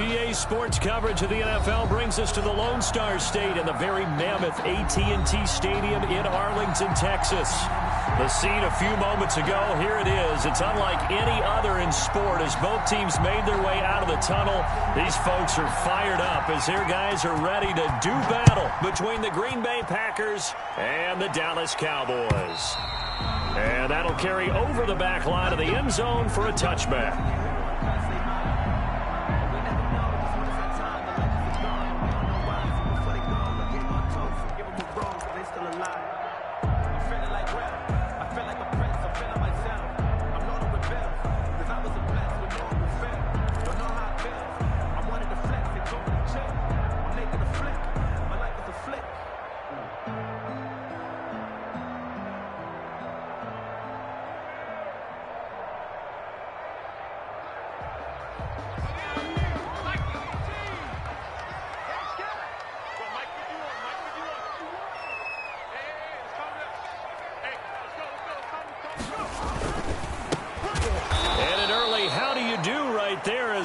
EA Sports coverage of the NFL brings us to the Lone Star State and the very mammoth AT&T Stadium in Arlington, Texas. The scene a few moments ago, here it is. It's unlike any other in sport as both teams made their way out of the tunnel. These folks are fired up as their guys are ready to do battle between the Green Bay Packers and the Dallas Cowboys. And that'll carry over the back line of the end zone for a touchback.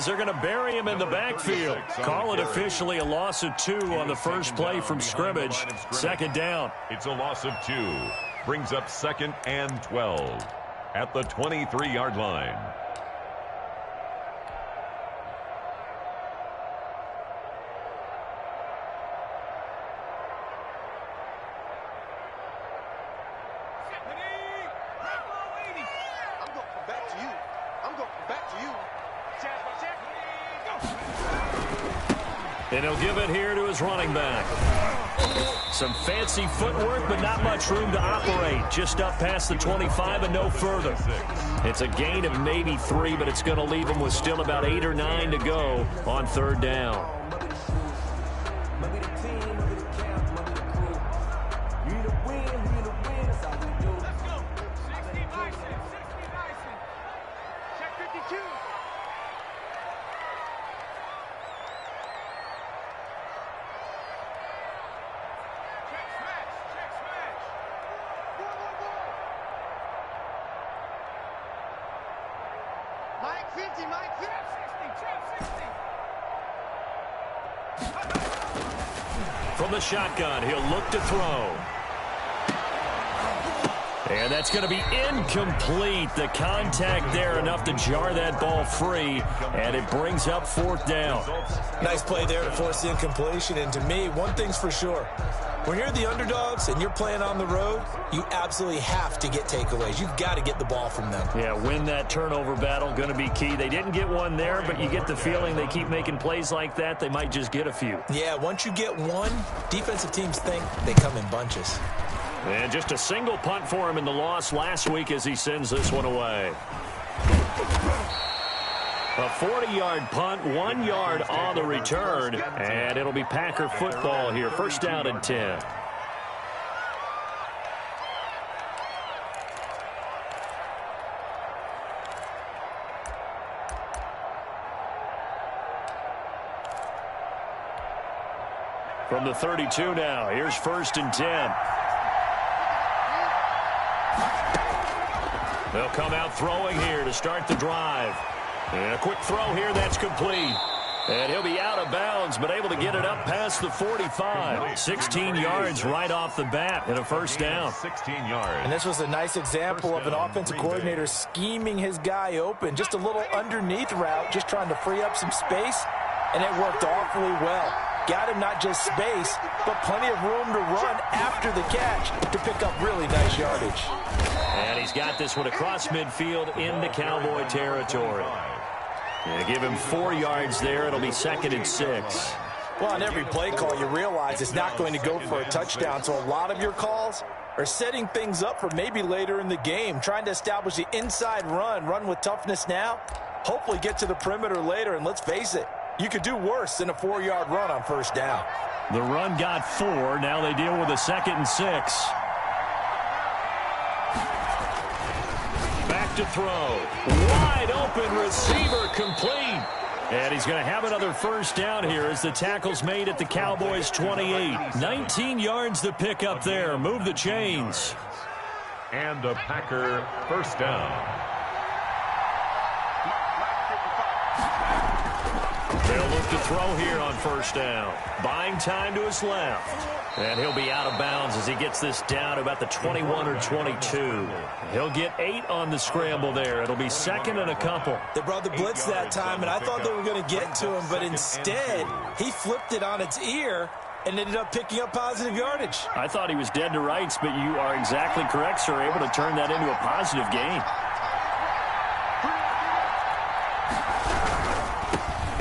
They're going to bury him in the backfield. Call it officially a loss of 2 on the first play from scrimmage. Second down. It's a loss of 2. Brings up 2nd and 12 at the 23-yard line. And he'll give it here to his running back. Some fancy footwork, but not much room to operate. Just up past the 25 and no further. It's a gain of maybe 3, but it's going to leave him with still about 8 or 9 to go on third down. From the shotgun, he'll look to throw. And that's going to be incomplete. The contact there enough to jar that ball free, and it brings up fourth down. Nice play there to force the incompletion, and to me, one thing's for sure. When you're the underdogs and you're playing on the road, you absolutely have to get takeaways. You've got to get the ball from them. Yeah, win that turnover battle, going to be key. They didn't get one there, but you get the feeling they keep making plays like that, they might just get a few. Yeah, once you get one, defensive teams think they come in bunches. And just a single punt for him in the loss last week as he sends this one away. A 40-yard punt, 1 yard on the return, and it'll be Packer football here. First down and 10. From the 32 now, here's first and 10. They'll come out throwing here to start the drive. And a quick throw here, that's complete. And he'll be out of bounds, but able to get it up past the 45. 16 yards right off the bat and a first down. 16 yards. And this was a nice example of an offensive coordinator scheming his guy open. Just a little underneath route, just trying to free up some space, and it worked awfully well. Got him not just space, but plenty of room to run after the catch to pick up really nice yardage. And he's got this one across midfield into Cowboy territory. Yeah, give him 4 yards there. It'll be second and 6. Well, on every play call, you realize it's not going to go for a touchdown, so a lot of your calls are setting things up for maybe later in the game, trying to establish the inside run with toughness now, hopefully get to the perimeter later, and let's face it, you could do worse than a 4-yard run on first down. The run got 4. Now they deal with a second and 6. Back to throw. Wide open receiver complete. And he's going to have another first down here as the tackle's made at the Cowboys' 28. 19 yards to pick up there. Move the chains. And a Packer first down. They'll look to throw here on first down. Buying time to his left. And he'll be out of bounds as he gets this down to about the 21 or 22. He'll get 8 on the scramble there. It'll be second and a couple. They brought the blitz that time, and I thought they were going to get to him, but instead he flipped it on its ear and ended up picking up positive yardage. I thought he was dead to rights, but you are exactly correct, sir. Able to turn that into a positive gain.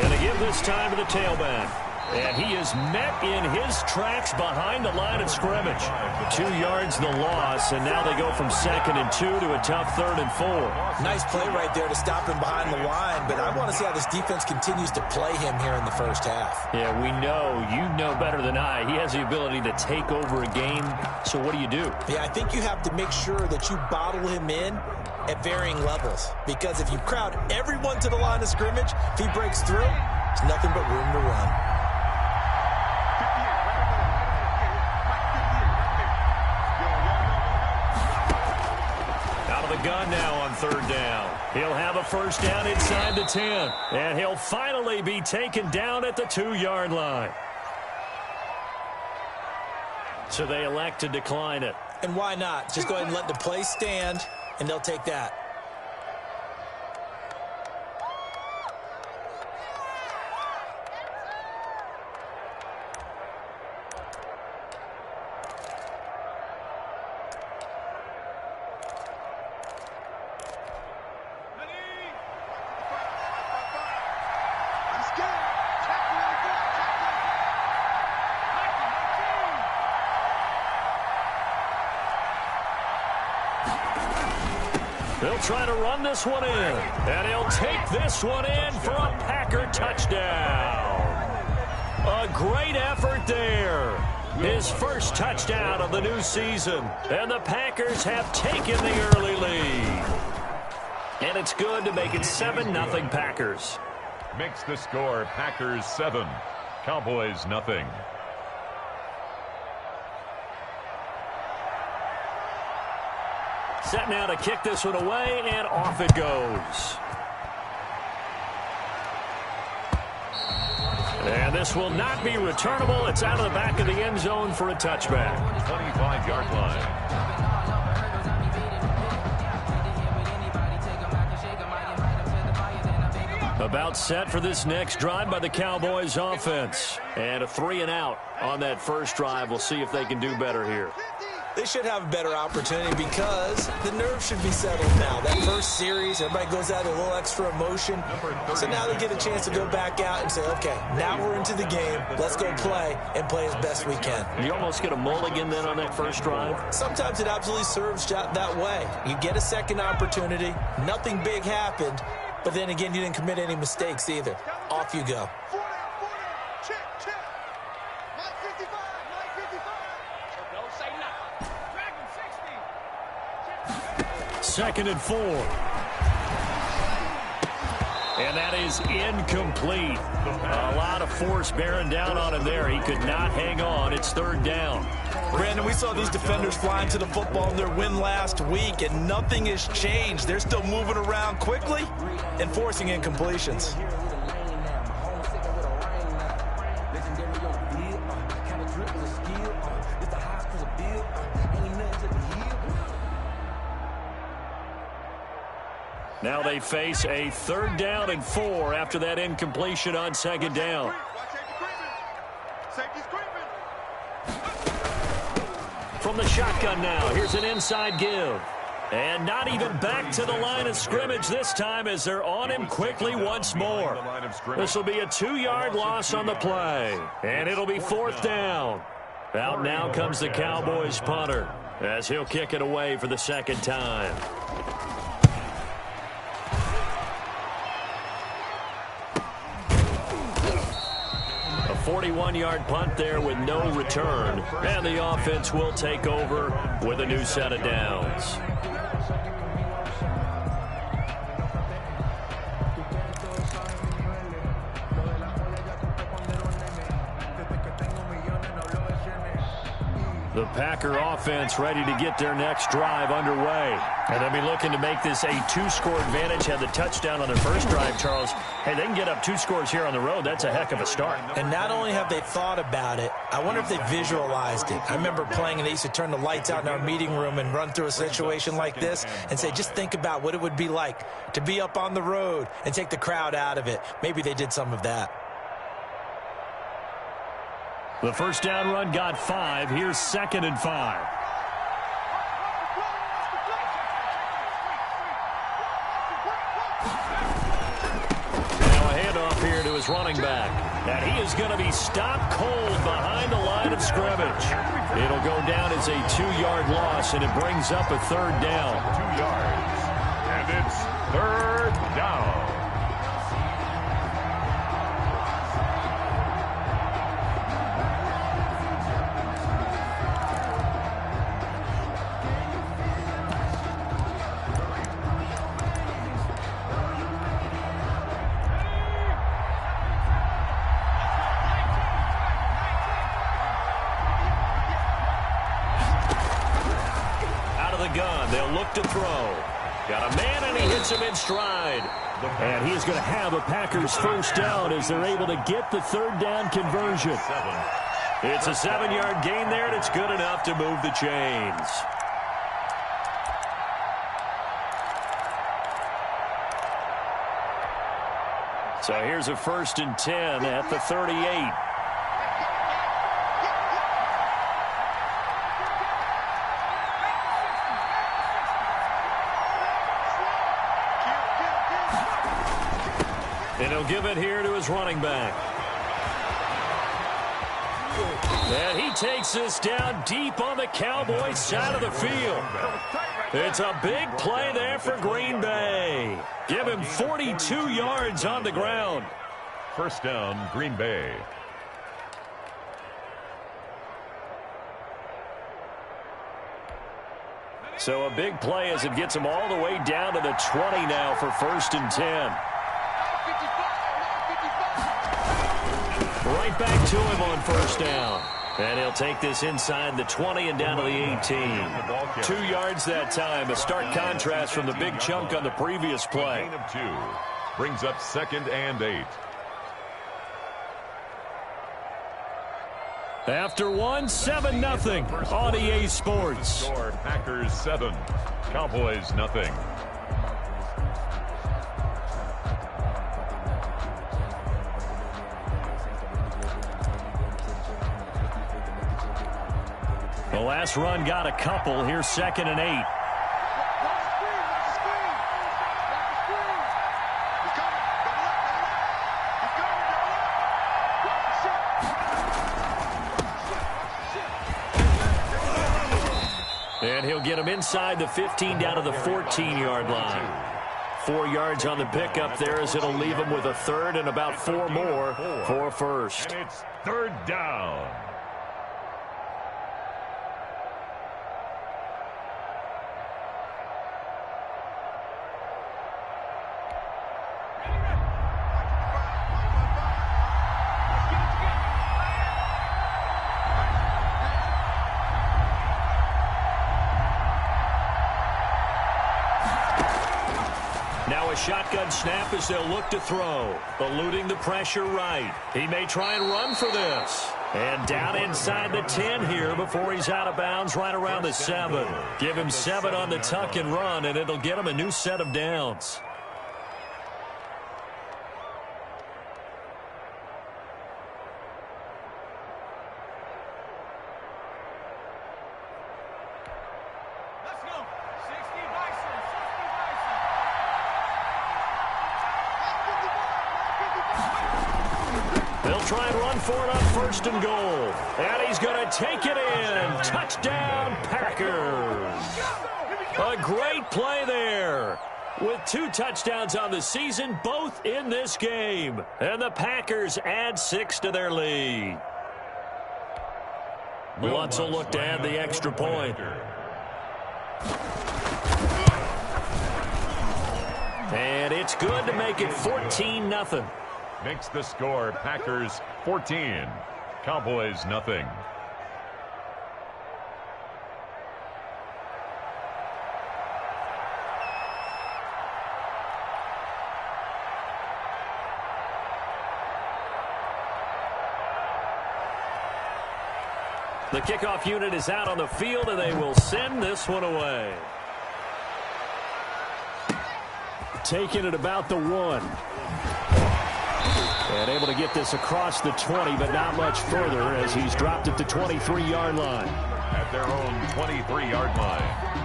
And they give this time to the tailback. And he is met in his tracks behind the line of scrimmage. 2 yards the loss, and now they go from 2nd and 2 to a tough 3rd and 4. Nice play right there to stop him behind the line, but I want to see how this defense continues to play him here in the first half. Yeah, we know, you know better than I, he has the ability to take over a game, so what do you do? Yeah, I think you have to make sure that you bottle him in at varying levels, because if you crowd everyone to the line of scrimmage, if he breaks through, there's nothing but room to run. Gun now on 3rd down. He'll have a first down inside the 10, and he'll finally be taken down at the 2-yard line. So they elect to decline it. And why not? Just go ahead and let the play stand, and they'll take that. They'll try to run this one in, and he'll take this one in for a Packer touchdown. A great effort there. His first touchdown of the new season, and the Packers have taken the early lead. And it's good to make it 7-0 Packers. Makes the score Packers 7, Cowboys nothing. Set now to kick this one away, and off it goes. And this will not be returnable. It's out of the back of the end zone for a touchback. 25-yard line. About set for this next drive by the Cowboys offense. And a 3-and-out on that first drive. We'll see if they can do better here. They should have a better opportunity because the nerves should be settled now. That first series, everybody goes out with a little extra emotion. So now they get a chance to go back out and say, okay, now we're into the game. Let's go play and play as best we can. You almost get a mulligan then on that first drive? Sometimes it absolutely serves that way. You get a second opportunity. Nothing big happened. But then again, you didn't commit any mistakes either. Off you go. Second and 4. And that is incomplete. A lot of force bearing down on him there. He could not hang on. It's 3rd down. Brandon, we saw these defenders flying to the football in their win last week, and nothing has changed. They're still moving around quickly and forcing incompletions. Now they face a 3rd down and 4 after that incompletion on 2nd down. From the shotgun now, here's an inside give. And not even back to the line of scrimmage this time as they're on him quickly once more. This will be a 2-yard loss on the play. And it'll be 4th down. Out now comes the Cowboys punter as he'll kick it away for the 2nd time. A 41-yard punt there with no return. And the offense will take over with a new set of downs. The Packer offense ready to get their next drive underway. And they'll be looking to make this a 2-score advantage. Had the touchdown on their first drive, Charles. Hey, they can get up 2 scores here on the road. That's a heck of a start. And not only have they thought about it, I wonder if they visualized it. I remember playing, and they used to turn the lights out in our meeting room and run through a situation like this and say, just think about what it would be like to be up on the road and take the crowd out of it. Maybe they did some of that. The first down run got 5. Here's 2nd and 5. Now a handoff here to his running back. And he is going to be stopped cold behind the line of scrimmage. It'll go down as a 2-yard loss, and it brings up a 3rd down. 2 yards. And it's 3rd down. They'll look to throw. Got a man, and he hits him in stride. And he is going to have a Packers first down as they're able to get the 3rd down conversion. It's a 7-yard gain there, and it's good enough to move the chains. So here's a 1st and 10 at the 38. And he'll give it here to his running back. And he takes this down deep on the Cowboys side of the field. It's a big play there for Green Bay. Give him 42 yards on the ground. First down, Green Bay. So a big play as it gets him all the way down to the 20 now for 1st and 10. Right back to him on 1st down. And he'll take this inside the 20 and down to the 18. 2 yards that time. A stark contrast from the big chunk on the previous play. Gain of 2. Brings up 2nd and 8. After 1, 7-0 on EA Sports. Score, Packers 7. Cowboys nothing. The last run got a couple. Here's 2nd and 8. And he'll get him inside the 15 down to the 14-yard line. 4 yards on the pickup there as it'll leave him with a 3rd and about 4 more for a 1st. And it's 3rd down. Now a shotgun snap as they'll look to throw. Eluding the pressure right. He may try and run for this. And down inside the 10 here before he's out of bounds right around the 7. Give him 7 on the tuck and run, and it'll get him a new set of downs. They'll try and run for it on 1st and goal. And he's going to take it in. Touchdown, Packers. A great play there. With 2 touchdowns on the season, both in this game. And the Packers add 6 to their lead. Lutz will look to add the extra point. And it's good to make it 14-0. Makes the score Packers 14. Cowboys nothing. The kickoff unit is out on the field, and they will send this one away. Taking it about the 1. And able to get this across the 20, but not much further as he's dropped at the 23-yard line. At their own 23-yard line.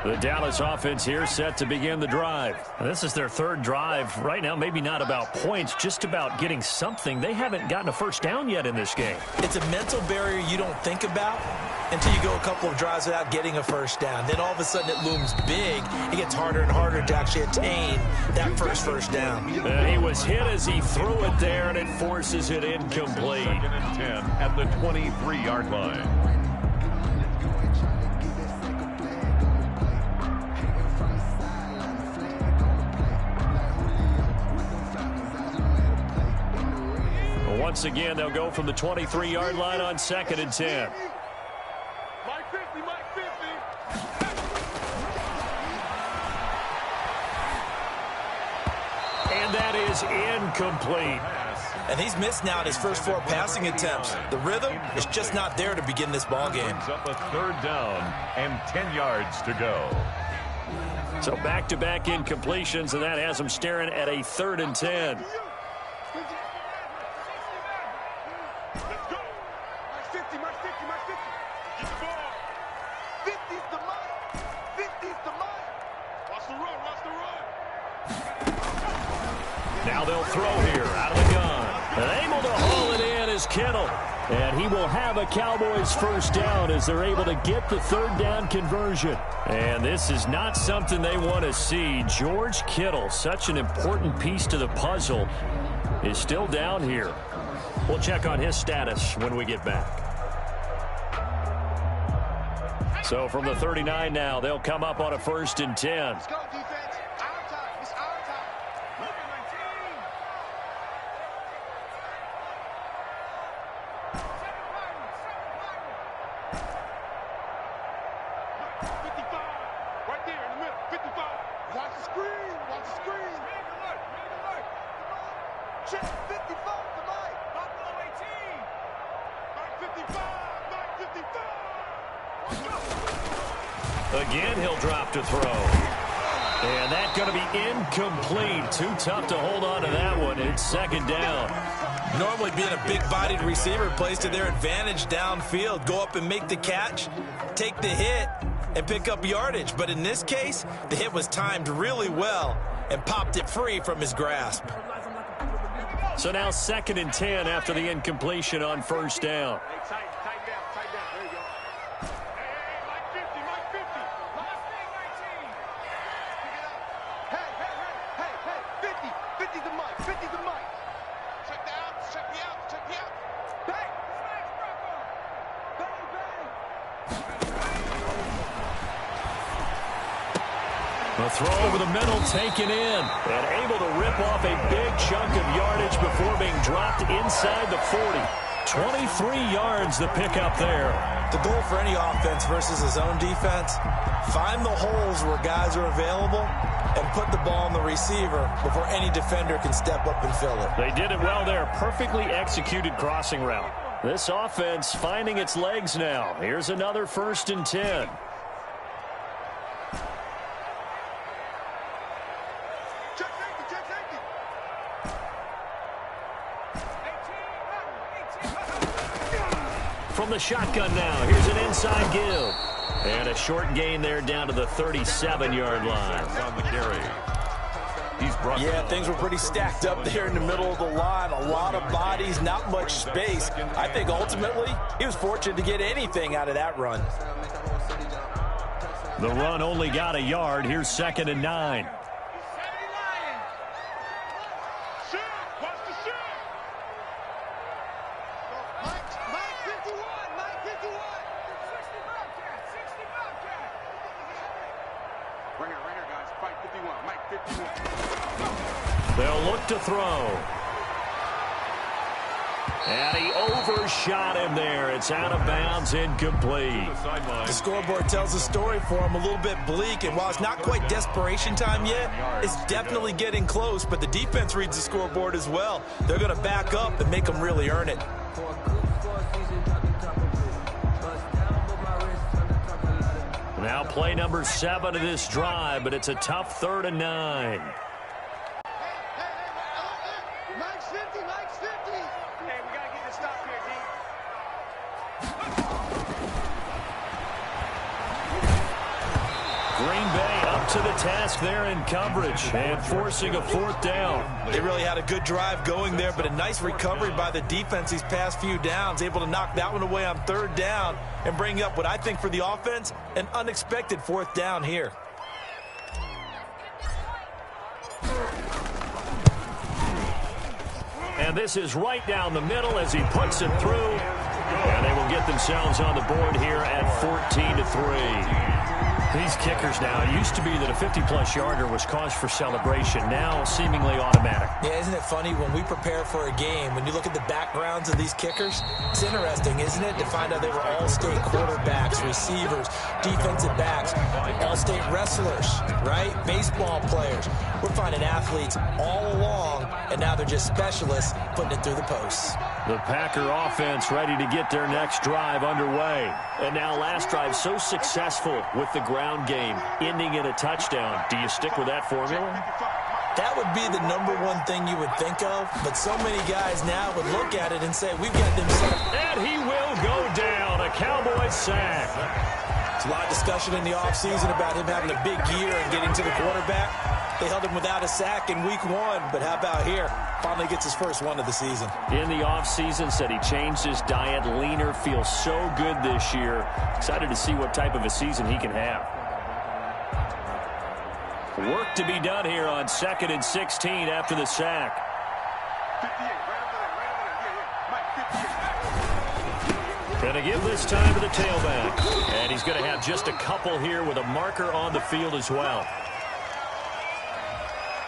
The Dallas offense here set to begin the drive. This is their 3rd drive right now. Maybe not about points, just about getting something. They haven't gotten a first down yet in this game. It's a mental barrier you don't think about until you go a couple of drives without getting a first down. Then all of a sudden it looms big. It gets harder and harder to actually attain that first down. He was hit as he threw it there, and it forces it incomplete. 2nd and 10 at the 23-yard line. Once again, they'll go from the 23-yard line on 2nd and 10. And that is incomplete. And he's missed now in his first 4 passing attempts. The rhythm is just not there to begin this ball game. Brings up a 3rd down and 10 yards to go. So back-to-back incompletions, and that has them staring at a 3rd and 10. Now they'll throw here out of the gun. And able to haul it in is Kittle. And he will have a Cowboys first down as they're able to get the 3rd down conversion. And this is not something they want to see. George Kittle, such an important piece to the puzzle, is still down here. We'll check on his status when we get back. So from the 39 now, they'll come up on a 1st and 10. Let's go, defense. Our time. It's our time. Look at my team. 55. Right there in the middle. 55. Watch the screen. Watch the screen. Make alert. Make alert. Check 55 to Mike. Buffalo 18. Mike 55. Mike 55. Again, he'll drop to throw. And that's going to be incomplete. Too tough to hold on to that one. It's 2nd down. Normally being a big-bodied receiver plays to their advantage downfield. Go up and make the catch, take the hit, and pick up yardage. But in this case, the hit was timed really well and popped it free from his grasp. So now 2nd and 10 after the incompletion on 1st down. The throw over the middle taken in and able to rip off a big chunk of yardage before being dropped inside the 40. 23 yards the pickup there. The goal for any offense versus his own defense, find the holes where guys are available and put the ball on the receiver before any defender can step up and fill it. They did it well there. Perfectly executed crossing route. This offense finding its legs now. Here's another 1st and 10. From the shotgun now, here's an inside give. And a short gain there down to the 37-yard line. On the carry. Yeah, things were pretty stacked up there in the middle of the line. A lot of bodies, not much space. I think ultimately he was fortunate to get anything out of that run. The run only got a yard. Here's 2nd and 9. Ringer, guys. Fight 51. Mike 51. They'll look to throw. And he overshot him there. It's out of bounds, incomplete. The scoreboard tells a story for him, a little bit bleak, and while it's not quite desperation time yet, it's definitely getting close, but the defense reads the scoreboard as well. They're going to back up and make them really earn it. Now play number 7 of this drive, but it's a tough 3rd and 9. Green Bay up to the task there in coverage and forcing a 4th down. They really had a good drive going there, but a nice recovery by the defense these past few downs, able to knock that one away on 3rd down and bring up what I think for the offense, an unexpected 4th down here. And this is right down the middle as he puts it through. And they will get themselves on the board here at 14-3. These kickers now, it used to be that a 50-plus yarder was cause for celebration. Now seemingly automatic. Yeah, isn't it funny when we prepare for a game, when you look at the backgrounds of these kickers, it's interesting, isn't it, to find out they were all-state quarterbacks, receivers, defensive backs, all-state wrestlers, right? Baseball players. We're finding athletes all along, and now they're just specialists putting it through the posts. The Packer offense ready to get their next drive underway. And now last drive so successful with the ground game, ending in a touchdown. Do you stick with that formula? That would be the #1 thing you would think of, but so many guys now would look at it and say, we've got them set up. And he will go down, a Cowboys sack. There's a lot of discussion in the offseason about him having a big year and getting to the quarterback. They held him without a sack in week 1, but how about here? Finally gets his first one of the season. In the offseason, said he changed his diet, leaner, feels so good this year. Excited to see what type of a season he can have. Work to be done here on 2nd and 16 after the sack. 58, right over there, Going to give this time to the tailback. And he's going to have just a couple here with a marker on the field as well.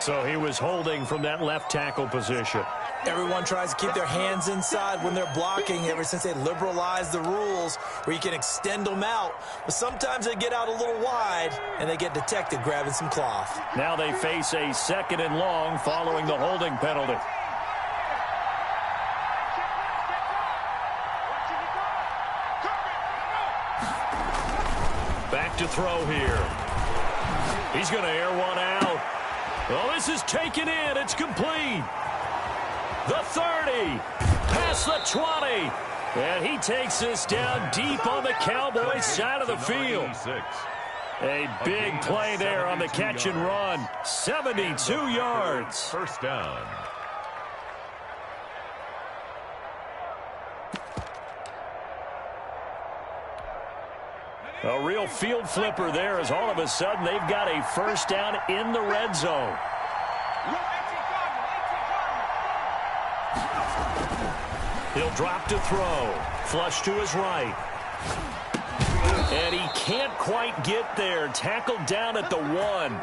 So he was holding from that left tackle position. Everyone tries to keep their hands inside when they're blocking ever since they liberalized the rules where you can extend them out. But sometimes they get out a little wide and they get detected grabbing some cloth. Now they face a 2nd and long following the holding penalty. Back to throw here. He's going to air one out. Oh, this is taken in. It's complete. The 30. Past the 20. And he takes this down deep on the Cowboys side of the field. A big play there on the catch and run. 72 yards. First down. A real field flipper there as all of a sudden they've got a first down in the red zone. He'll drop to throw. Flush to his right. And he can't quite get there. Tackled down at the 1.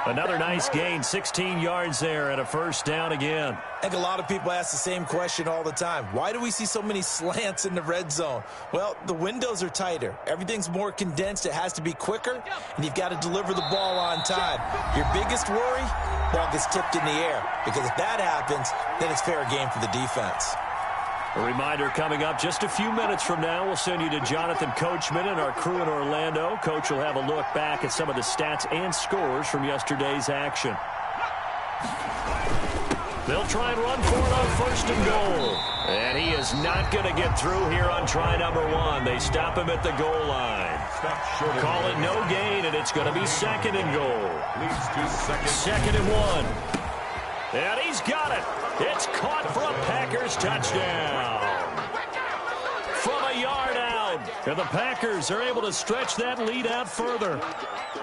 Another nice gain, 16 yards there and a first down again. I think a lot of people ask the same question all the time. Why do we see so many slants in the red zone? Well, the windows are tighter. Everything's more condensed. It has to be quicker, and you've got to deliver the ball on time. Your biggest worry? Ball gets tipped in the air, because if that happens, then it's fair game for the defense. A reminder coming up just a few minutes from now. We'll send you to Jonathan Coachman and our crew in Orlando. Coach will have a look back at some of the stats and scores from yesterday's action. They'll try and run for it on 1st and goal. And he is not going to get through here on try #1. They stop him at the goal line. Call it no gain, and it's going to be 2nd and goal. Leads to 2nd and 1. And he's got it. It's caught for a Packers touchdown. From a yard out. And the Packers are able to stretch that lead out further.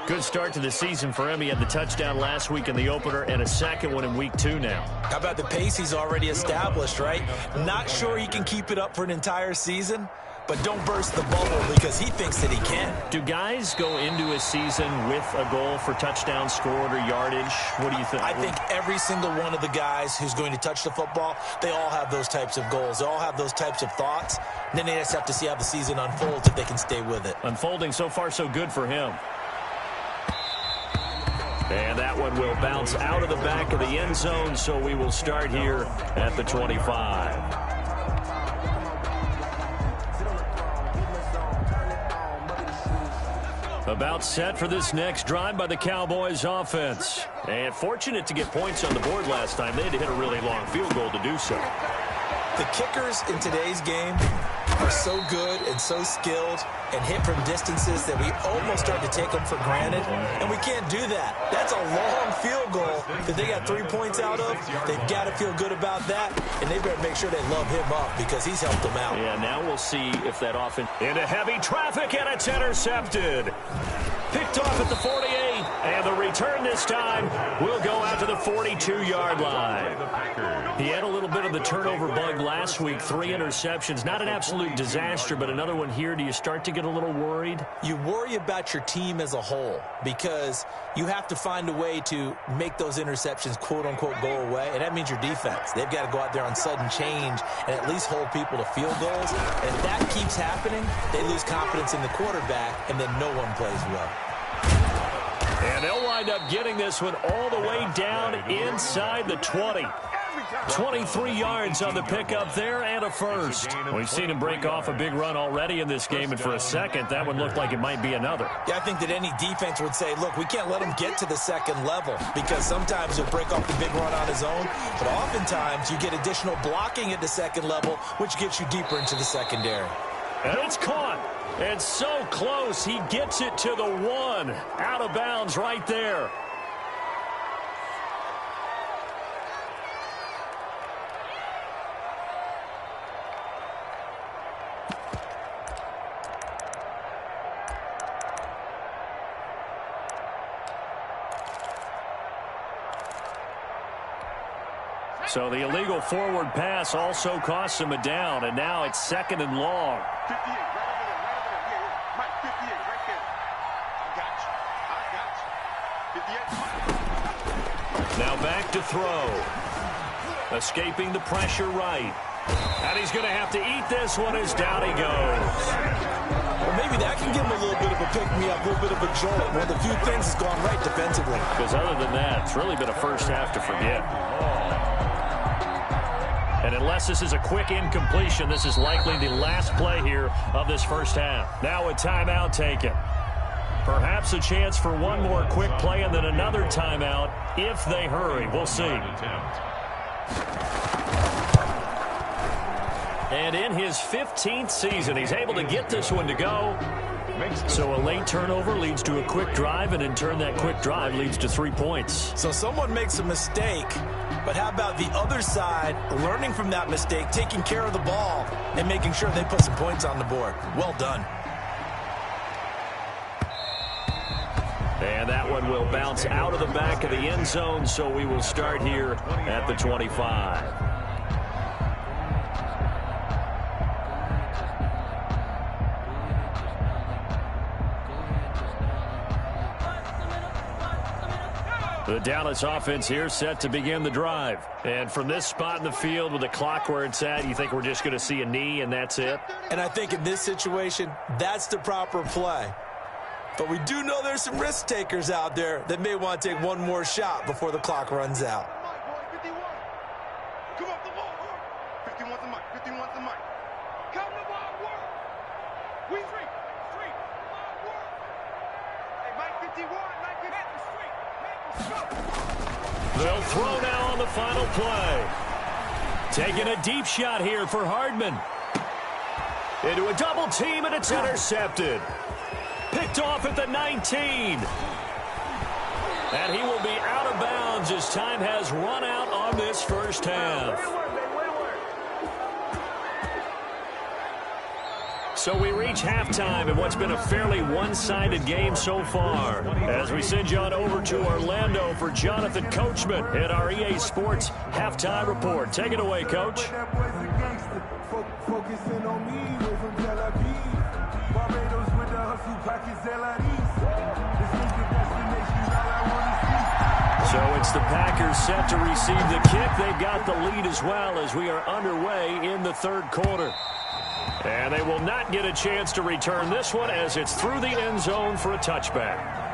Good start to the season for him. He had the touchdown last week in the opener and a second one in week 2 now. How about the pace he's already established, right? Not sure he can keep it up for an entire season, but don't burst the bubble because he thinks that he can. Do guys go into a season with a goal for touchdown scored or yardage? What do you think? I think every single one of the guys who's going to touch the football, they all have those types of goals. They all have those types of thoughts. And then they just have to see how the season unfolds if they can stay with it. Unfolding so far so good for him. And that one will bounce out of the back of the end zone, so we will start here at the 25. About set for this next drive by the Cowboys offense. And fortunate to get points on the board last time. They had to hit a really long field goal to do so. The kickers in today's game are so good and so skilled and hit from distances that we almost start to take them for granted, and we can't do that. That's a long field goal that they got 3 points out of. They've got to feel good about that, and they better make sure they love him up because he's helped them out. Yeah, now we'll see if that offense into heavy traffic, and it's intercepted. Picked off at the 48, and the return this time will go out to the 42-yard line. He had a little bit of the turnover bug last week, 3 interceptions. Not an absolute disaster, but another one here. Do you start to get a little worried? You worry about your team as a whole because you have to find a way to make those interceptions, quote-unquote, go away, and that means your defense. They've got to go out there on sudden change and at least hold people to field goals. And if that keeps happening, they lose confidence in the quarterback, and then no one plays well. And they'll wind up getting this one all the way down inside the 20. 23 yards on the pickup there and a first. We've seen him break off a big run already in this game, and for a second, that one looked like it might be another. Yeah, I think that any defense would say, look, we can't let him get to the second level because sometimes he'll break off the big run on his own, but oftentimes you get additional blocking at the second level, which gets you deeper into the secondary. And it's caught. And so close, he gets it to the 1. Out of bounds right there. So the illegal forward pass also costs him a down, and now it's 2nd and long. 58, right over there, yeah. Mike, 58, right there. I got you. Now back to throw. Escaping the pressure right. And he's going to have to eat this one as down he goes. Well, maybe that can give him a little bit of a pick-me-up, a little bit of a jolt. One of the few things has gone right defensively. Because other than that, it's really been a first half to forget. And unless this is a quick incompletion, this is likely the last play here of this first half. Now a timeout taken. Perhaps a chance for one more quick play and then another timeout if they hurry. We'll see. And in his 15th season, he's able to get this one to go. So a late turnover leads to a quick drive, and in turn that quick drive leads to 3 points. So someone makes a mistake, but how about the other side learning from that mistake, taking care of the ball, and making sure they put some points on the board? Well done. And that one will bounce out of the back of the end zone, so we will start here at the 25. The Dallas offense here set to begin the drive. And from this spot in the field with the clock where it's at, you think we're just going to see a knee and that's it? And I think in this situation, that's the proper play. But we do know there's some risk takers out there that may want to take one more shot before the clock runs out. 51. Come up the ball. 51's the mic. 51's the mic. Come the ball, work. We street. Work. Hey, Mike 51. Mike, get at the street. They'll throw now on the final play. Taking a deep shot here for Hardman. Into a double team, and it's intercepted. Picked off at the 19. And he will be out of bounds as time has run out on this first half. So we reach halftime in what's been a fairly one-sided game so far. As we send you on over to Orlando for Jonathan Coachman at our EA Sports Halftime Report. Take it away, Coach. Focusing on me, from Tel Aviv. So it's the Packers set to receive the kick. They've got the lead as well as we are underway in the third quarter. And they will not get a chance to return this one as it's through the end zone for a touchback.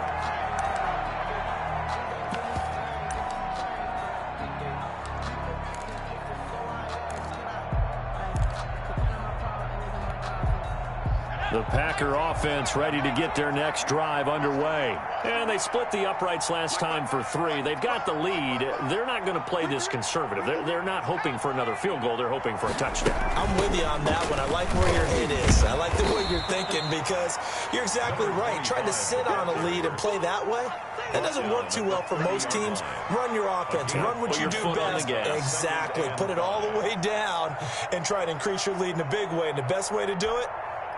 The Packer offense ready to get their next drive underway. And they split the uprights last time for 3. They've got the lead. They're not going to play this conservative. They're not hoping for another field goal. They're hoping for a touchdown. I'm with you on that one. I like where your head is. I like the way you're thinking because you're exactly right. Trying to sit on a lead and play that way, that doesn't work too well for most teams. Run your offense. Run what you do best. Exactly. Put it all the way down and try to increase your lead in a big way. And the best way to do it,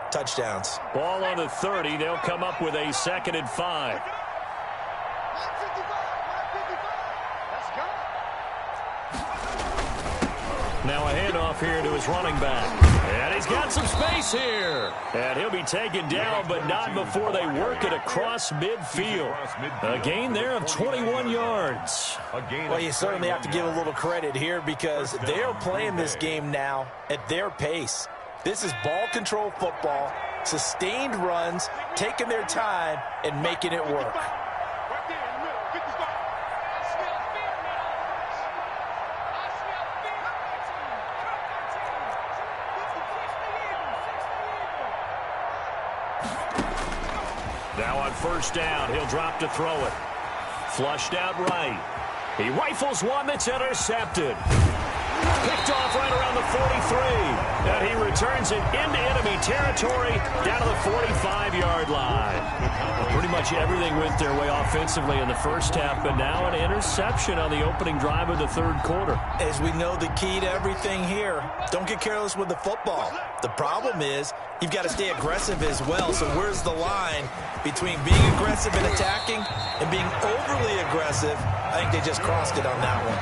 touchdowns. Ball on the 30. They'll come up with a 2nd and 5. Now a handoff here to his running back. And he's got some space here. And he'll be taken down, but not before they work it across midfield. A gain there of 21 yards. Well, you certainly have to give a little credit here because they're playing this game now at their pace. This is ball control football, sustained runs, taking their time, and making it work. Now on first down, he'll drop to throw it. Flushed out right. He rifles one that's intercepted. Picked off right around the 43. And he returns it into enemy territory down to the 45-yard line. Pretty much everything went their way offensively in the first half, but now an interception on the opening drive of the third quarter. As we know, the key to everything here, don't get careless with the football. The problem is you've got to stay aggressive as well. So where's the line between being aggressive and attacking and being overly aggressive? I think they just crossed it on that one.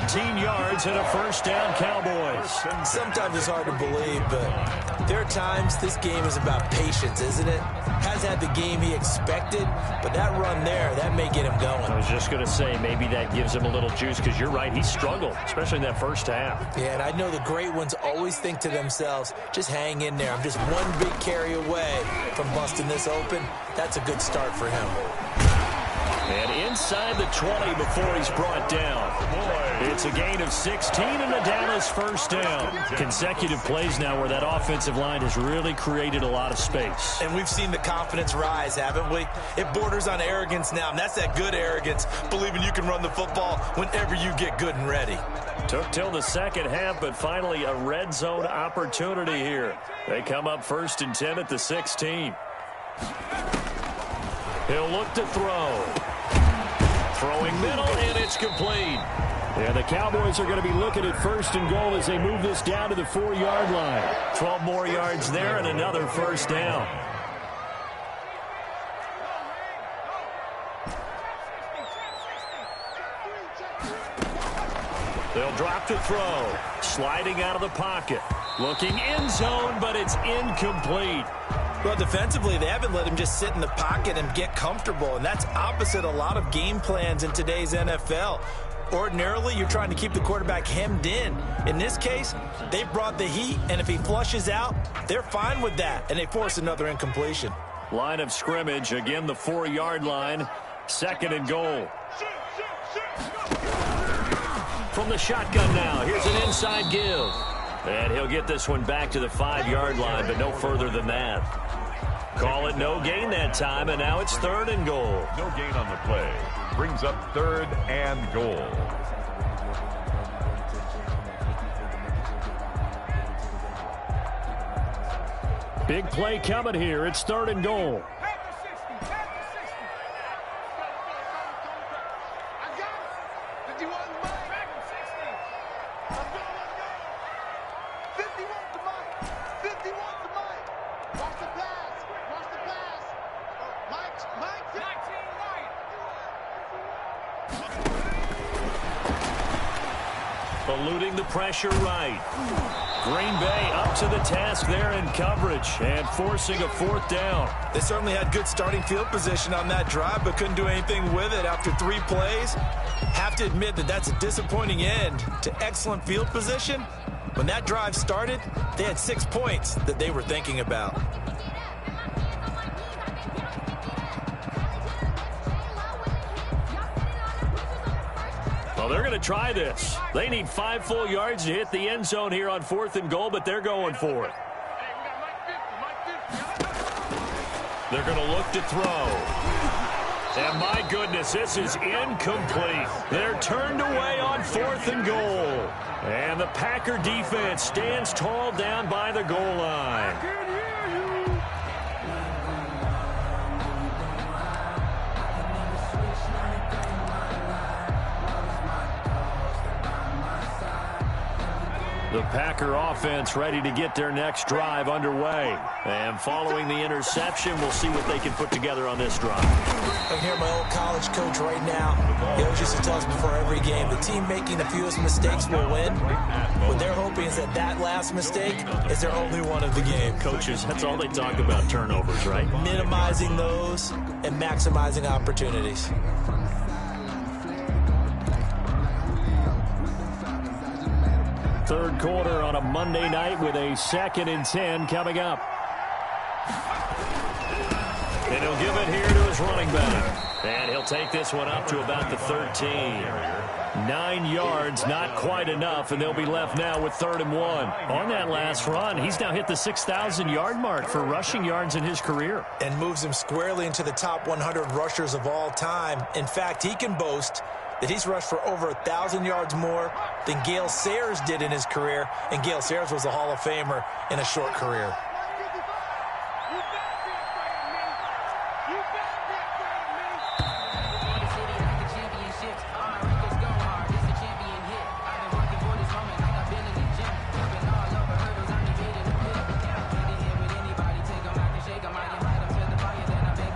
13 yards and a first down, Cowboys. Sometimes it's hard to believe, but there are times this game is about patience, isn't it? Has had the game he expected, but that run there, that may get him going. I was just going to say, maybe that gives him a little juice because you're right, he struggled, especially in that first half. Yeah, and I know the great ones always think to themselves, just hang in there. I'm just one big carry away from busting this open. That's a good start for him. And inside the 20 before he's brought down. It's a gain of 16 and a Dallas first down. Consecutive plays now where that offensive line has really created a lot of space. And we've seen the confidence rise, haven't we? It borders on arrogance now, and that's that good arrogance, believing you can run the football whenever you get good and ready. Took till the second half, but finally a red zone opportunity here. They come up 1st and 10 at the 16. He'll look to throw. Throwing middle, and it's complete. Yeah, the Cowboys are going to be looking at 1st and goal as they move this down to the 4-yard line. 12 more yards there and another first down. They'll drop to throw. Sliding out of the pocket. Looking end zone, but it's incomplete. Well, defensively, they haven't let him just sit in the pocket and get comfortable, and that's opposite a lot of game plans in today's NFL. Ordinarily, you're trying to keep the quarterback hemmed in. In this case, they've brought the heat, and if he flushes out, they're fine with that, and they force another incompletion. Line of scrimmage, again the 4-yard line, 2nd and goal. From the shotgun now, here's an inside give. And he'll get this one back to the 5-yard line, but no further than that. Call it no gain that time, and now it's 3rd and goal. No gain on the play. Brings up 3rd and goal. Big play coming here. It's 3rd and goal. Eluding the pressure right. Green Bay up to the task there in coverage and forcing a 4th down. They certainly had good starting field position on that drive, but couldn't do anything with it after 3 plays. Have to admit that that's a disappointing end to excellent field position. When that drive started, they had 6 points that they were thinking about. Well, they're going to try this. They need 5 full yards to hit the end zone here on 4th and goal, but they're going for it. They're going to look to throw. And my goodness, this is incomplete. They're turned away on 4th and goal. And the Packer defense stands tall down by the goal line. The Packer offense ready to get their next drive underway. And following the interception, we'll see what they can put together on this drive. I hear my old college coach right now. He always used to tell us before every game, the team making the fewest mistakes will win. What they're hoping is that that last mistake is their only one of the game. Coaches, that's all they talk about, turnovers, right? Minimizing those and maximizing opportunities. Third quarter on a Monday night with a 2nd and 10 coming up. And he'll give it here to his running back. And he'll take this one up to about the 13. 9 yards, not quite enough, and they'll be left now with 3rd and 1. On that last run, he's now hit the 6,000-yard mark for rushing yards in his career. And moves him squarely into the top 100 rushers of all time. In fact, he can boast that he's rushed for over 1,000 yards more than Gale Sayers did in his career, and Gale Sayers was a Hall of Famer in a short career.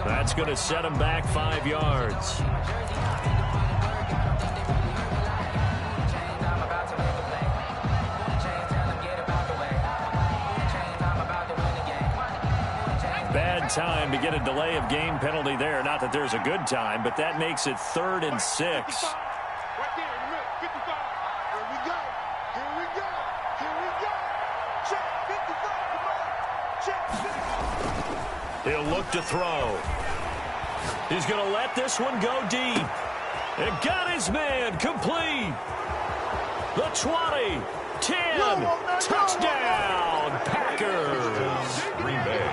That's going to set him back 5 yards. Bad time to get a delay of game penalty there. Not that there's a good time, but that makes it 3rd and 6. Right there in the middle, 55. Here we go. Here we go. Here we go. Check 55. Come on. Check 55. He'll look to throw. He's going to let this one go deep. And got his man complete. The 20, 10, touchdown, Packers.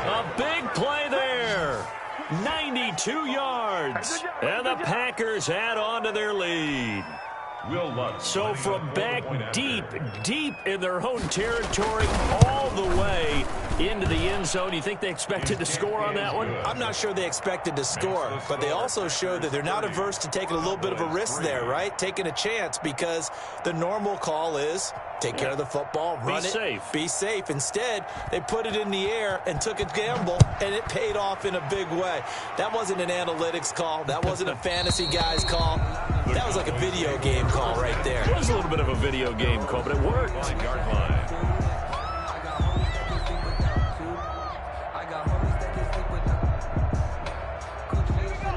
A big play there. 92 yards. And the Packers add on to their lead. So from back deep in their own territory, all the way into the end zone, you think they expected to score on that one? I'm not sure they expected to score, but they also showed that they're not averse to taking a little bit of a risk there, right? Taking a chance, because the normal call is take care of the football, run it, be safe. Instead, they put it in the air and took a gamble, and it paid off in a big way. That wasn't an analytics call. That wasn't a fantasy guy's call. That was like a video game call right there. It was a little bit of a video game call, but it worked.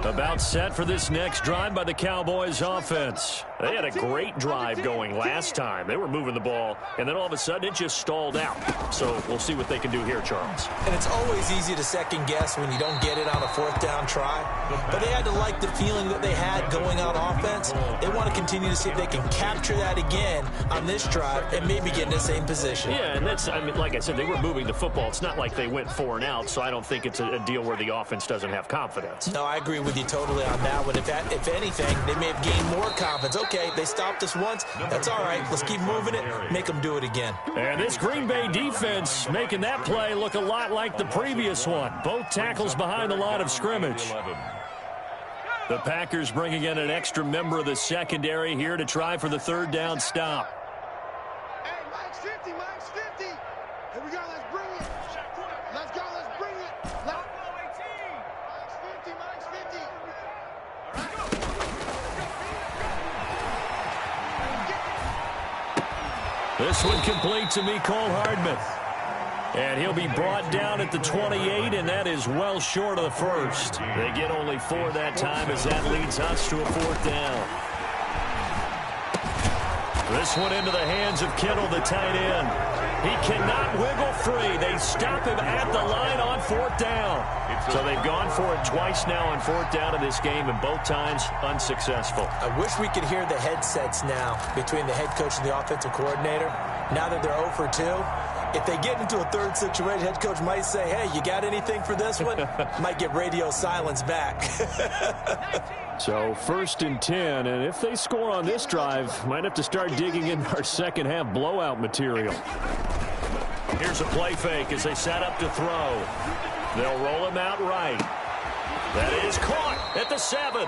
About set for this next drive by the Cowboys offense. They had a great drive going last time. They were moving the ball, and then all of a sudden it just stalled out. So we'll see what they can do here, Charles. And it's always easy to second guess when you don't get it on a 4th down try. But they had to like the feeling that they had going on offense. They want to continue to see if they can capture that again on this drive and maybe get in the same position. Yeah, and that's, I mean, like I said, they were moving the football. It's not like they went 4 and out, so I don't think it's a deal where the offense doesn't have confidence. No, I agree with you totally on that one. If anything, they may have gained more confidence. Okay, they stopped us once. That's all right. Let's keep moving it. Make them do it again. And this Green Bay defense making that play look a lot like the previous one. Both tackles behind the line of scrimmage. The Packers bringing in an extra member of the secondary here to try for the 3rd down stop. Hey, Mike's 50, Mike's 50. Here we go, let's bring it. Let's go, let's bring it. Mike's 50, Mike's 50. This one complete to Mecole Hardman. And he'll be brought down at the 28, and that is well short of the first. They get only 4 that time as that leads us to a 4th down. This one into the hands of Kittle, the tight end. He cannot wiggle free. They stop him at the line on 4th down. So they've gone for it twice now on 4th down in this game, and both times unsuccessful. I wish we could hear the headsets now between the head coach and the offensive coordinator. Now that they're 0 for 2, if they get into a third situation, head coach might say, hey, you got anything for this one? Might get radio silence back. So 1st and 10, and if they score on this drive, might have to start digging in our second half blowout material. Here's a play fake as they set up to throw. They'll roll him out right. That is caught at the 7.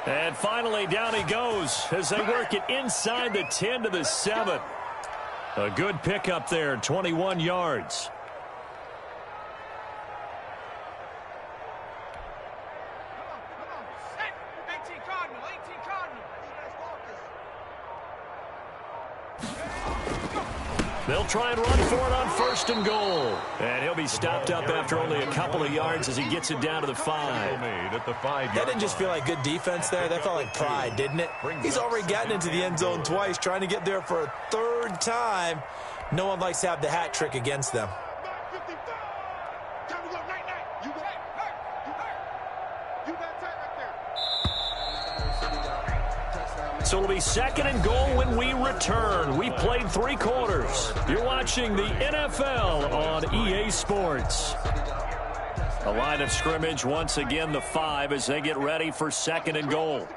And finally down he goes as they work it inside the 10 to the 7. A good pickup there, 21 yards. They'll try and run for it on 1st and goal. And he'll be stopped up after only a couple of yards as he gets it down to the 5. That didn't just feel like good defense there. That felt like pride, didn't it? He's already gotten into the end zone twice, trying to get there for a 3rd time. No one likes to have the hat trick against them. So it'll be 2nd and goal when we return. We've played 3 quarters. You're watching the NFL on EA Sports. A line of scrimmage once again, the 5, as they get ready for 2nd and goal.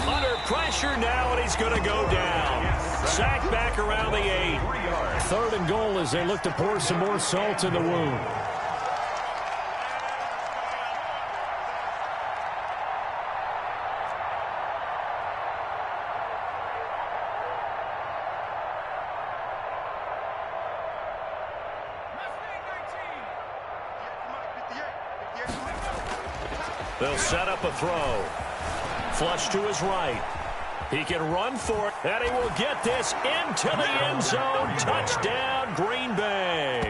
Under pressure now, and he's going to go down. Sacked back around the 8. 3rd and goal as they look to pour some more salt in the wound. They'll set up a throw. Flush to his right. He can run for it, and he will get this into the end zone. Touchdown, Green Bay.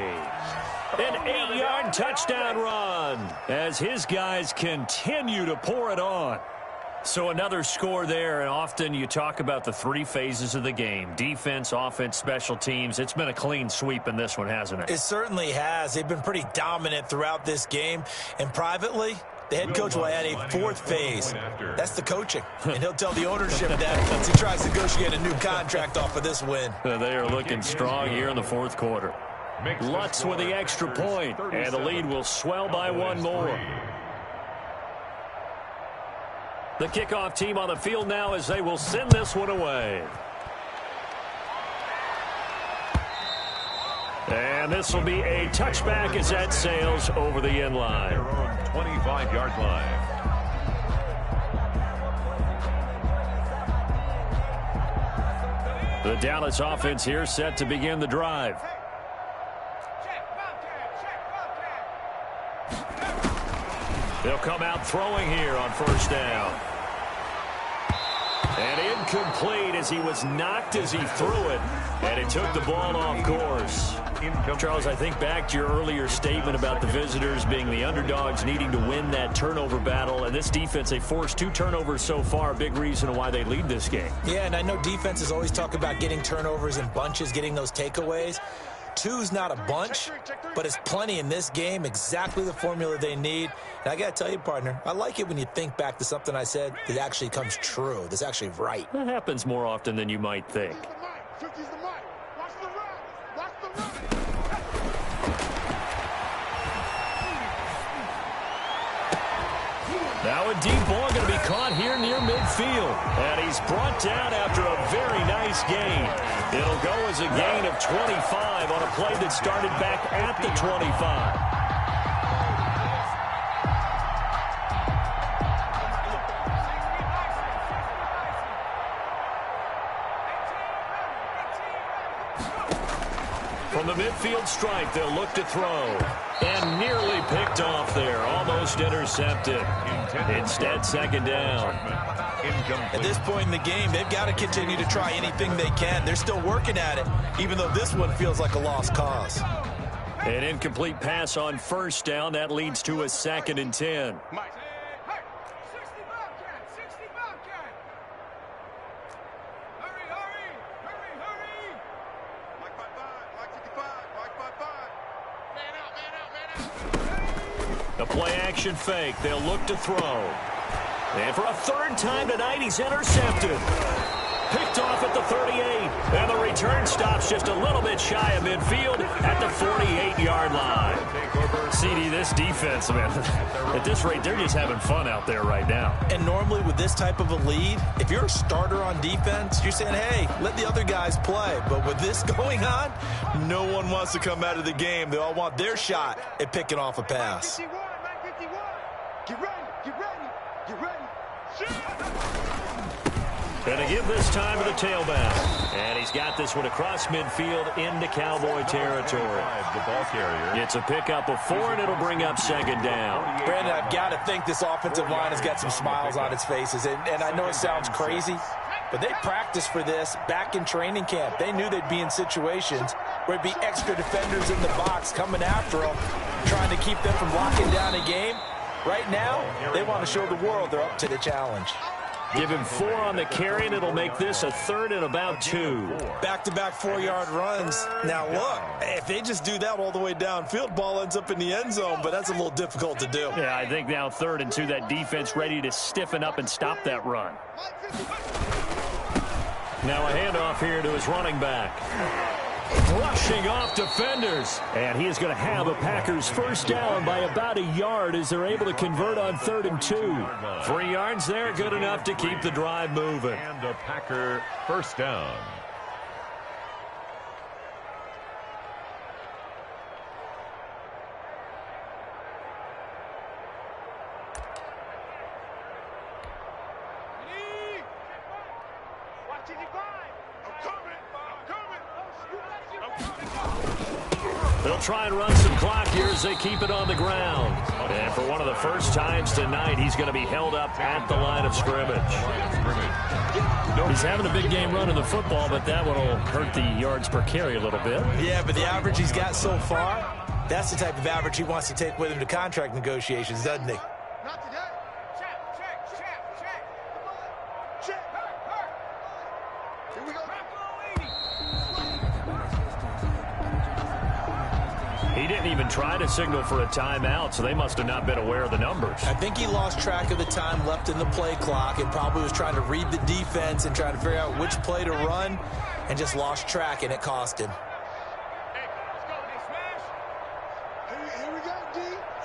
An 8-yard touchdown run as his guys continue to pour it on. So another score there, and often you talk about the 3 phases of the game. Defense, offense, special teams. It's been a clean sweep in this one, hasn't it? It certainly has. They've been pretty dominant throughout this game. And privately, the head coach will add a 4th phase. That's the coaching. And he'll tell the ownership that once he tries to negotiate a new contract off of this win. They are looking strong here in the 4th quarter. Lutz with the extra point, and the lead will swell by 1 more. The kickoff team on the field now as they will send this one away. And this will be a touchback as that sails over the end line. 25-yard line. The Dallas offense here set to begin the drive. They'll come out throwing here on 1st down. And incomplete as he was knocked as he threw it. And it took the ball off course. Charles, I think back to your earlier statement about the visitors being the underdogs needing to win that turnover battle. And this defense, they forced 2 turnovers so far. Big reason why they lead this game. Yeah, and I know defenses always talk about getting turnovers in bunches, getting those takeaways. 2's not a bunch, but it's plenty in this game, exactly the formula they need. And I got to tell you, partner, I like it when you think back to something I said that actually comes true, that's actually right. That happens more often than you might think. Now a deep ball going to be caught here near midfield. And he's brought down after a very nice gain. It'll go as a gain of 25 on a play that started back at the 25. From the midfield stripe, they'll look to throw. And nearly picked off there. Almost intercepted. Instead, second down. At this point in the game, they've got to continue to try anything they can. They're still working at it, even though this one feels like a lost cause. An incomplete pass on first down. That leads to a 2nd and 10. Mike. Hey, 60 Bobcat, 60 Bobcat. Hurry. Mike 5-5, Mike 55, Mike 5-5. Man out. The play action fake. They'll look to throw. And for a 3rd time tonight, he's intercepted. Picked off at the 38. And the return stops just a little bit shy of midfield at the 48-yard line. CD, this defense, man, at this rate, they're just having fun out there right now. And normally with this type of a lead, if you're a starter on defense, you're saying, hey, let the other guys play. But with this going on, no one wants to come out of the game. They all want their shot at picking off a pass. 51, 51. Get ready. Going to give this time to the tailback. And he's got this one across midfield into Cowboy territory. The ball carrier. It's a pickup of 4, and it'll bring up 2nd down. Brandon, I've got to think this offensive line has got some smiles on its faces. And I know it sounds crazy, but they practiced for this back in training camp. They knew they'd be in situations where it'd be extra defenders in the box coming after them, trying to keep them from locking down a game. Right now, they want to show the world they're up to the challenge. Give him 4 on the carry, and it'll make this a 3rd and about 2. Back-to-back 4-yard runs. Now, look, if they just do that all the way downfield, ball ends up in the end zone, but that's a little difficult to do. Yeah, I think now 3rd and 2, that defense ready to stiffen up and stop that run. Now a handoff here to his running back. Rushing off defenders. And he is going to have a Packers first down by about a yard as they're able to convert on 3rd and 2. 3 yards there, good enough to keep the drive moving. And a Packer first down. They'll try and run some clock here as they keep it on the ground. And for one of the first times tonight, he's going to be held up at the line of scrimmage. He's having a big game running the football, but that one will hurt the yards per carry a little bit. Yeah, but the average he's got so far, that's the type of average he wants to take with him to contract negotiations, doesn't he? Not today. Check. Here we go. He didn't even try to signal for a timeout, so they must have not been aware of the numbers. I think he lost track of the time left in the play clock and probably was trying to read the defense and trying to figure out which play to run and just lost track, and it cost him. Hey, let's go. They smash. Here we go, D.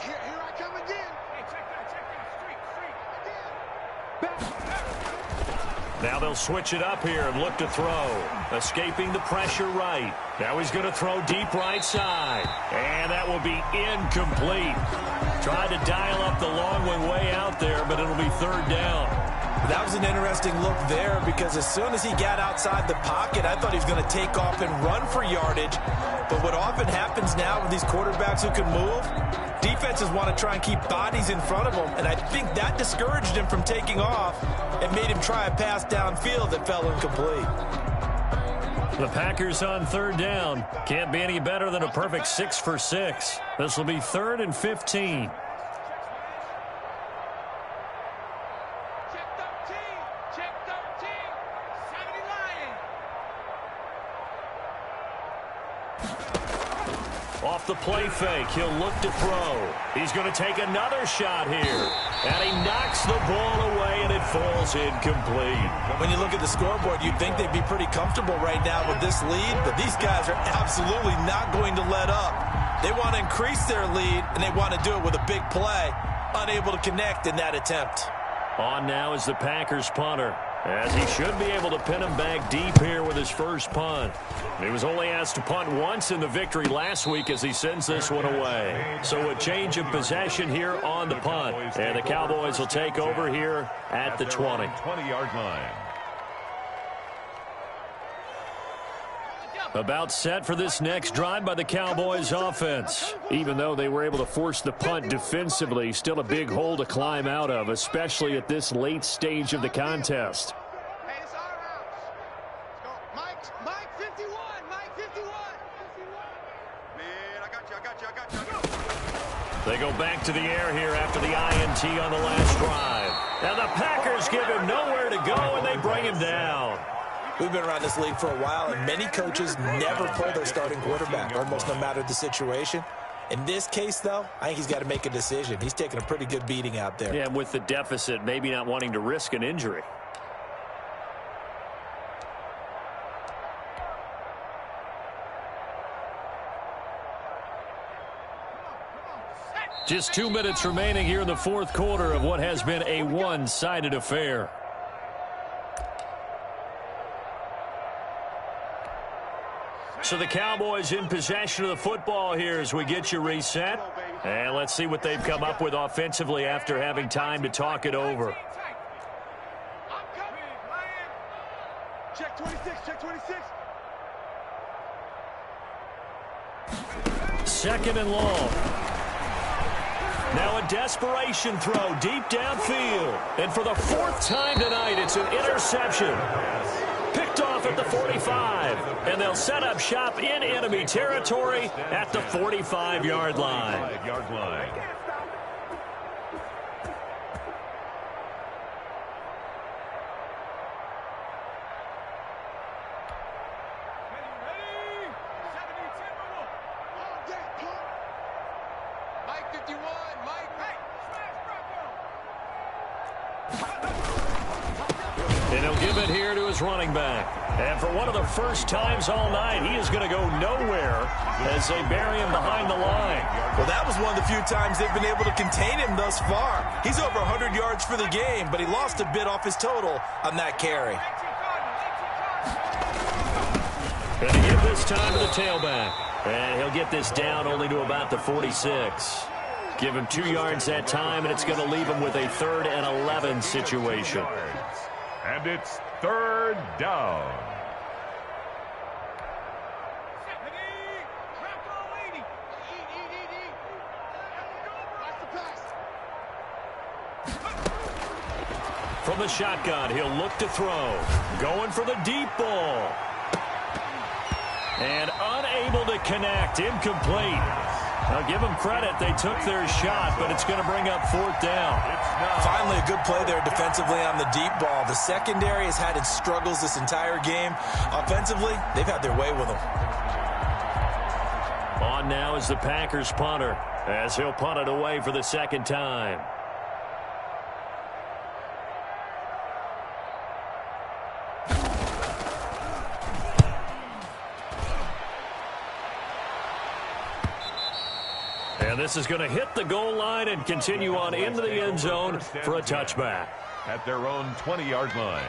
Here I come again. Hey, check that. Street. Now they'll switch it up here and look to throw. Escaping the pressure right. Now he's going to throw deep right side. And that will be incomplete. Tried to dial up the long one way out there, but it'll be 3rd down. That was an interesting look there because as soon as he got outside the pocket, I thought he was going to take off and run for yardage. But what often happens now with these quarterbacks who can move, defenses want to try and keep bodies in front of them. And I think that discouraged him from taking off and made him try a pass downfield that fell incomplete. The Packers on 3rd down. Can't be any better than a perfect 6 for 6. This will be 3rd and 15. Check 13. 70 Lion. Off the play fake, he'll look to throw. He's going to take another shot here. And he knocks the ball away, and it falls incomplete. When you look at the scoreboard, you'd think they'd be pretty comfortable right now with this lead, but these guys are absolutely not going to let up. They want to increase their lead, and they want to do it with a big play. Unable to connect in that attempt. On now is the Packers punter, as he should be able to pin him back deep here with his first punt. He was only asked to punt once in the victory last week as he sends this one away. So a change of possession here on the punt. And the Cowboys will take over here at the 20. 20-yard line. About set for this next drive by the Cowboys offense. Even though they were able to force the punt defensively, still a big hole to climb out of, especially at this late stage of the contest. Hey, it's our house. Let's go. Mike 51. Mike 51. Man, I got you. They go back to the air here after the INT on the last drive. And the Packers give him nowhere to go, and they bring him down. We've been around this league for a while, and many coaches never pull their starting quarterback, almost no matter the situation. In this case, though, I think he's got to make a decision. He's taking a pretty good beating out there. Yeah, and with the deficit, maybe not wanting to risk an injury. Just 2 minutes remaining here in the fourth quarter of what has been a one-sided affair. So the Cowboys in possession of the football here as we get you reset. And let's see what they've come up with offensively after having time to talk it over. Check 26, check 26. Second and long. Now a desperation throw deep downfield. And for the fourth time tonight, it's an interception. Picked off at the 45. And they'll set up shop in enemy territory at the 45-yard line. Mike 51, Mike. Hey, And he'll give it here to his running back. And for one of the first times all night, he is going to go nowhere as they bury him behind the line. Well, that was one of the few times they've been able to contain him thus far. He's over 100 yards for the game, but he lost a bit off his total on that carry. Going to give this time to the tailback. And he'll get this down only to about the 46. Give him 2 yards that time, and it's going to leave him with a 3rd and 11 situation. And it's 3rd down. From the shotgun, he'll look to throw. Going for the deep ball. And unable to connect. Incomplete. Now give them credit. They took their shot, but it's going to bring up 4th down. Finally, a good play there defensively on the deep ball. The secondary has had its struggles this entire game. Offensively, they've had their way with them. On now is the Packers punter, as he'll punt it away for the second time. And this is going to hit the goal line and continue on into the end zone for a touchback. At their own 20-yard line.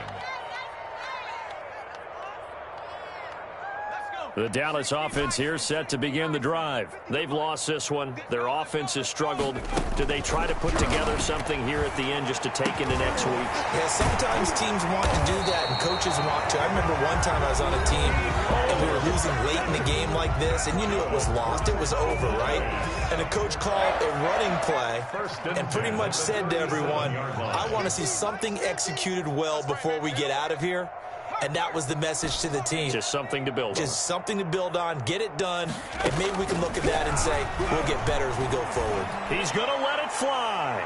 The Dallas offense here set to begin the drive. They've lost this one. Their offense has struggled. Do they try to put together something here at the end just to take into next week? Yeah, sometimes teams want to do that and coaches want to. I remember one time I was on a team and we were losing late in the game like this, and you knew it was lost. It was over, right? And the coach called a running play and pretty much said to everyone, I want to see something executed well before we get out of here. And that was the message to the team. Just something to build on. Just something to build on, get it done, and maybe we can look at that and say, we'll get better as we go forward. He's going to let it fly.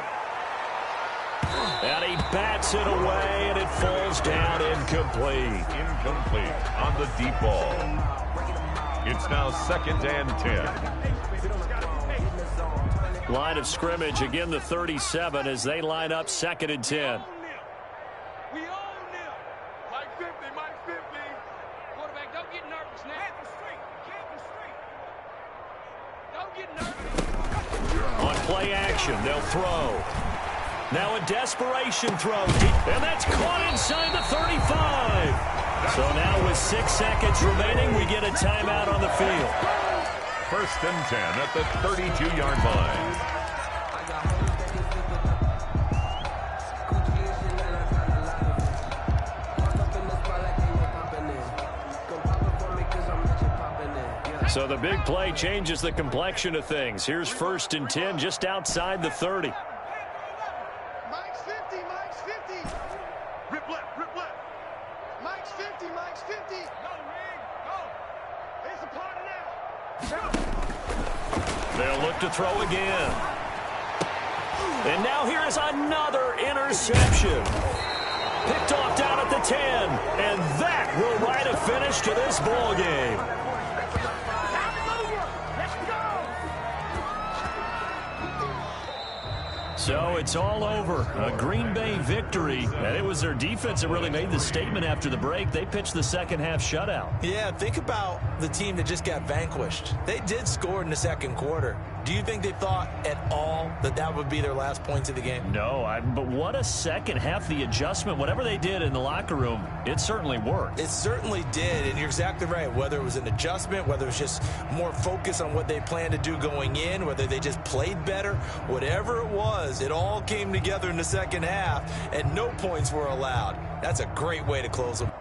And he bats it away, and it falls down incomplete. Incomplete on the deep ball. It's now 2nd and 10. Line of scrimmage, again the 37 as they line up 2nd and 10. We own them. Mike 50, Mike 50. Quarterback, don't get nervous now. Don't get nervous. On play action, they'll throw. Now a desperation throw. And that's caught inside the 35. So now with 6 seconds remaining, we get a timeout on the field. 1st and 10 at the 32-yard line. So the big play changes the complexion of things. Here's 1st and 10 just outside the 30. Mike's 50, Mike's 50. Rip left, rip left. Mike's 50, Mike's 50. No, Rig, no. It's a party now. They'll look to throw again. And now here is another interception. Picked off down at the 10. And that will write a finish to this ball game. So it's all over. A Green Bay victory. And it was their defense that really made the statement after the break. They pitched the second half shutout. Yeah, think about the team that just got vanquished. They did score in the second quarter. Do you think they thought at all that that would be their last points of the game? No, but what a second half. The adjustment, whatever they did in the locker room, it certainly worked. It certainly did, and you're exactly right. Whether it was an adjustment, whether it was just more focus on what they planned to do going in, whether they just played better, whatever it was, it all came together in the second half, and no points were allowed. That's a great way to close them.